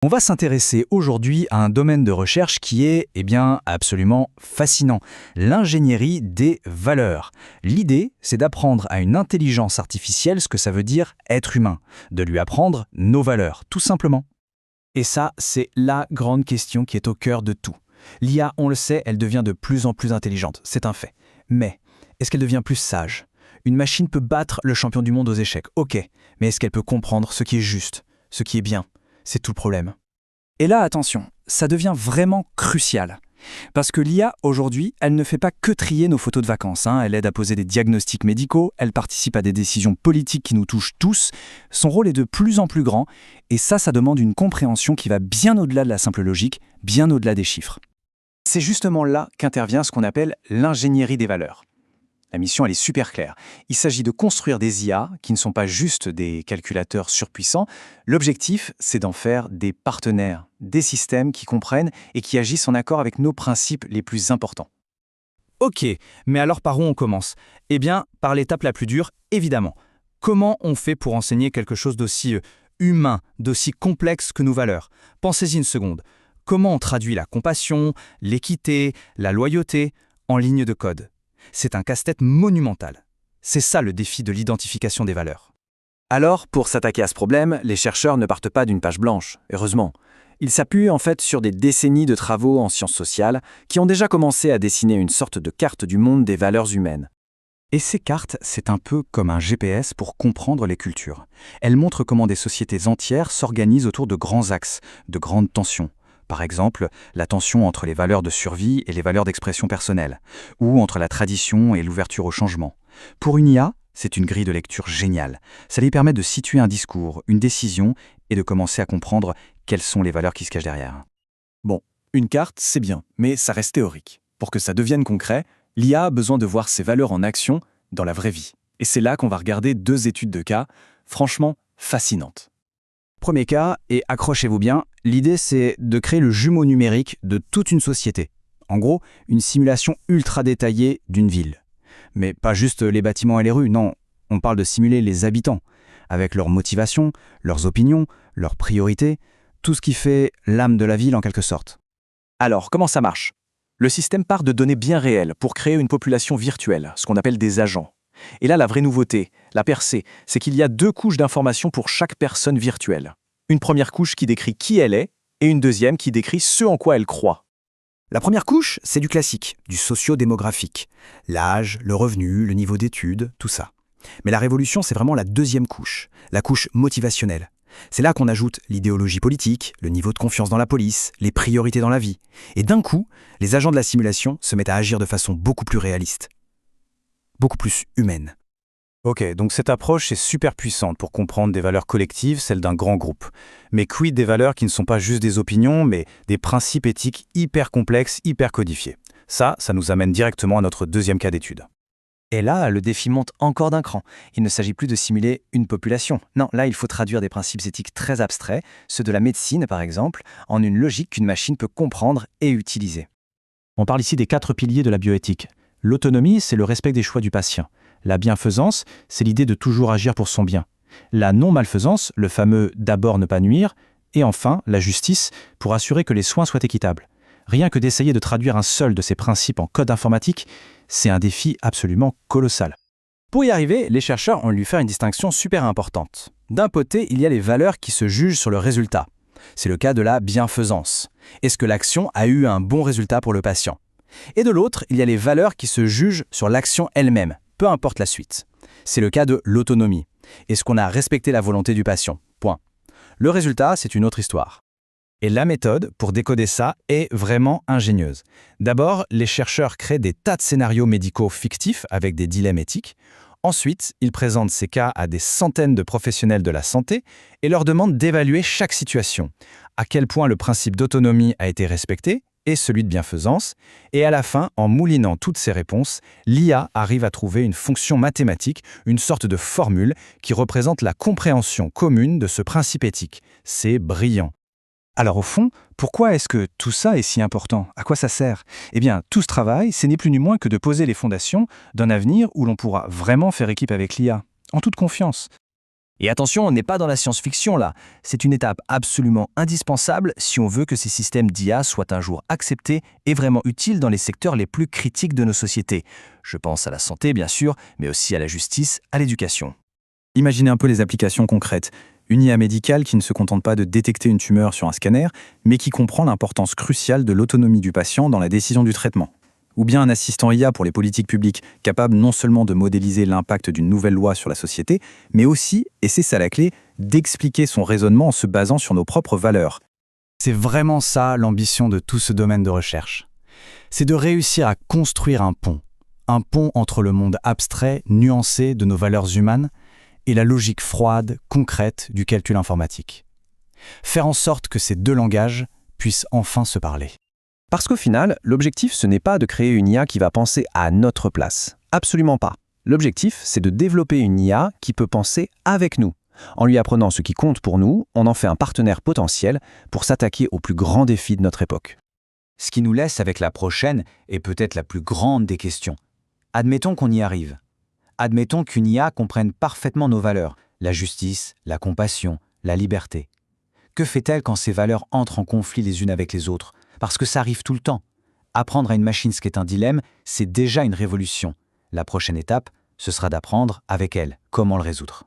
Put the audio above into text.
On va s'intéresser aujourd'hui à un domaine de recherche qui est, absolument fascinant, l'ingénierie des valeurs. L'idée, c'est d'apprendre à une intelligence artificielle ce que ça veut dire être humain, de lui apprendre nos valeurs, tout simplement. Et ça, c'est la grande question qui est au cœur de tout. L'IA, on le sait, elle devient de plus en plus intelligente, c'est un fait. Mais, est-ce qu'elle devient plus sage? Une machine peut battre le champion du monde aux échecs, ok, mais est-ce qu'elle peut comprendre ce qui est juste, ce qui est bien? C'est tout le problème. Et là, attention, ça devient vraiment crucial. Parce que l'IA, aujourd'hui, elle ne fait pas que trier nos photos de vacances. Elle aide à poser des diagnostics médicaux, elle participe à des décisions politiques qui nous touchent tous. Son rôle est de plus en plus grand, et ça demande une compréhension qui va bien au-delà de la simple logique, bien au-delà des chiffres. C'est justement là qu'intervient ce qu'on appelle l'ingénierie des valeurs. La mission, elle est super claire. Il s'agit de construire des IA qui ne sont pas juste des calculateurs surpuissants. L'objectif, c'est d'en faire des partenaires, des systèmes qui comprennent et qui agissent en accord avec nos principes les plus importants. Ok, mais alors par où on commence? Par l'étape la plus dure, évidemment. Comment on fait pour enseigner quelque chose d'aussi humain, d'aussi complexe que nos valeurs? Pensez-y une seconde. Comment on traduit la compassion, l'équité, la loyauté en ligne de code? C'est un casse-tête monumental. C'est ça le défi de l'identification des valeurs. Alors, pour s'attaquer à ce problème, les chercheurs ne partent pas d'une page blanche, heureusement. Ils s'appuient en fait sur des décennies de travaux en sciences sociales qui ont déjà commencé à dessiner une sorte de carte du monde des valeurs humaines. Et ces cartes, c'est un peu comme un GPS pour comprendre les cultures. Elles montrent comment des sociétés entières s'organisent autour de grands axes, de grandes tensions. Par exemple, la tension entre les valeurs de survie et les valeurs d'expression personnelle, ou entre la tradition et l'ouverture au changement. Pour une IA, c'est une grille de lecture géniale. Ça lui permet de situer un discours, une décision, et de commencer à comprendre quelles sont les valeurs qui se cachent derrière. Bon, une carte, c'est bien, mais ça reste théorique. Pour que ça devienne concret, l'IA a besoin de voir ces valeurs en action dans la vraie vie. Et c'est là qu'on va regarder 2 études de cas, franchement fascinantes. Premier cas, et accrochez-vous bien, l'idée c'est de créer le jumeau numérique de toute une société. En gros, une simulation ultra détaillée d'une ville. Mais pas juste les bâtiments et les rues, non, on parle de simuler les habitants, avec leurs motivations, leurs opinions, leurs priorités, tout ce qui fait l'âme de la ville en quelque sorte. Alors, comment ça marche? Le système part de données bien réelles pour créer une population virtuelle, ce qu'on appelle des agents. Et là, la vraie nouveauté, la percée, c'est qu'il y a 2 couches d'informations pour chaque personne virtuelle. Une première couche qui décrit qui elle est, et une deuxième qui décrit ce en quoi elle croit. La première couche, c'est du classique, du socio-démographique. L'âge, le revenu, le niveau d'études, tout ça. Mais la révolution, c'est vraiment la deuxième couche, la couche motivationnelle. C'est là qu'on ajoute l'idéologie politique, le niveau de confiance dans la police, les priorités dans la vie. Et d'un coup, les agents de la simulation se mettent à agir de façon beaucoup plus réaliste. Beaucoup plus humaine. Ok, donc cette approche est super puissante pour comprendre des valeurs collectives, celles d'un grand groupe. Mais quid des valeurs qui ne sont pas juste des opinions, mais des principes éthiques hyper complexes, hyper codifiés? Ça nous amène directement à notre deuxième cas d'étude. Et là, le défi monte encore d'un cran. Il ne s'agit plus de simuler une population. Non, là, il faut traduire des principes éthiques très abstraits, ceux de la médecine par exemple, en une logique qu'une machine peut comprendre et utiliser. On parle ici des 4 piliers de la bioéthique. L'autonomie, c'est le respect des choix du patient. La bienfaisance, c'est l'idée de toujours agir pour son bien. La non-malfaisance, le fameux « d'abord ne pas nuire ». Et enfin, la justice, pour assurer que les soins soient équitables. Rien que d'essayer de traduire un seul de ces principes en code informatique, c'est un défi absolument colossal. Pour y arriver, les chercheurs ont dû faire une distinction super importante. D'un côté, il y a les valeurs qui se jugent sur le résultat. C'est le cas de la bienfaisance. Est-ce que l'action a eu un bon résultat pour le patient? Et de l'autre, il y a les valeurs qui se jugent sur l'action elle-même, peu importe la suite. C'est le cas de l'autonomie. Est-ce qu'on a respecté la volonté du patient? Point. Le résultat, c'est une autre histoire. Et la méthode pour décoder ça est vraiment ingénieuse. D'abord, les chercheurs créent des tas de scénarios médicaux fictifs avec des dilemmes éthiques. Ensuite, ils présentent ces cas à des centaines de professionnels de la santé et leur demandent d'évaluer chaque situation, à quel point le principe d'autonomie a été respecté et celui de bienfaisance, et à la fin, en moulinant toutes ces réponses, l'IA arrive à trouver une fonction mathématique, une sorte de formule qui représente la compréhension commune de ce principe éthique. C'est brillant. Alors au fond, pourquoi est-ce que tout ça est si important? À quoi ça sert? Tout ce travail, c'est ni plus ni moins que de poser les fondations d'un avenir où l'on pourra vraiment faire équipe avec l'IA, en toute confiance. Et attention, on n'est pas dans la science-fiction là. C'est une étape absolument indispensable si on veut que ces systèmes d'IA soient un jour acceptés et vraiment utiles dans les secteurs les plus critiques de nos sociétés. Je pense à la santé, bien sûr, mais aussi à la justice, à l'éducation. Imaginez un peu les applications concrètes. Une IA médicale qui ne se contente pas de détecter une tumeur sur un scanner, mais qui comprend l'importance cruciale de l'autonomie du patient dans la décision du traitement. Ou bien un assistant IA pour les politiques publiques, capable non seulement de modéliser l'impact d'une nouvelle loi sur la société, mais aussi, et c'est ça la clé, d'expliquer son raisonnement en se basant sur nos propres valeurs. C'est vraiment ça l'ambition de tout ce domaine de recherche. C'est de réussir à construire un pont entre le monde abstrait, nuancé de nos valeurs humaines et la logique froide, concrète du calcul informatique. Faire en sorte que ces deux langages puissent enfin se parler. Parce qu'au final, l'objectif, ce n'est pas de créer une IA qui va penser à notre place. Absolument pas. L'objectif, c'est de développer une IA qui peut penser avec nous. En lui apprenant ce qui compte pour nous, on en fait un partenaire potentiel pour s'attaquer aux plus grands défis de notre époque. Ce qui nous laisse avec la prochaine et peut-être la plus grande des questions. Admettons qu'on y arrive. Admettons qu'une IA comprenne parfaitement nos valeurs, la justice, la compassion, la liberté. Que fait-elle quand ces valeurs entrent en conflit les unes avec les autres ? Parce que ça arrive tout le temps. Apprendre à une machine ce qu'est un dilemme, c'est déjà une révolution. La prochaine étape, ce sera d'apprendre avec elle comment le résoudre.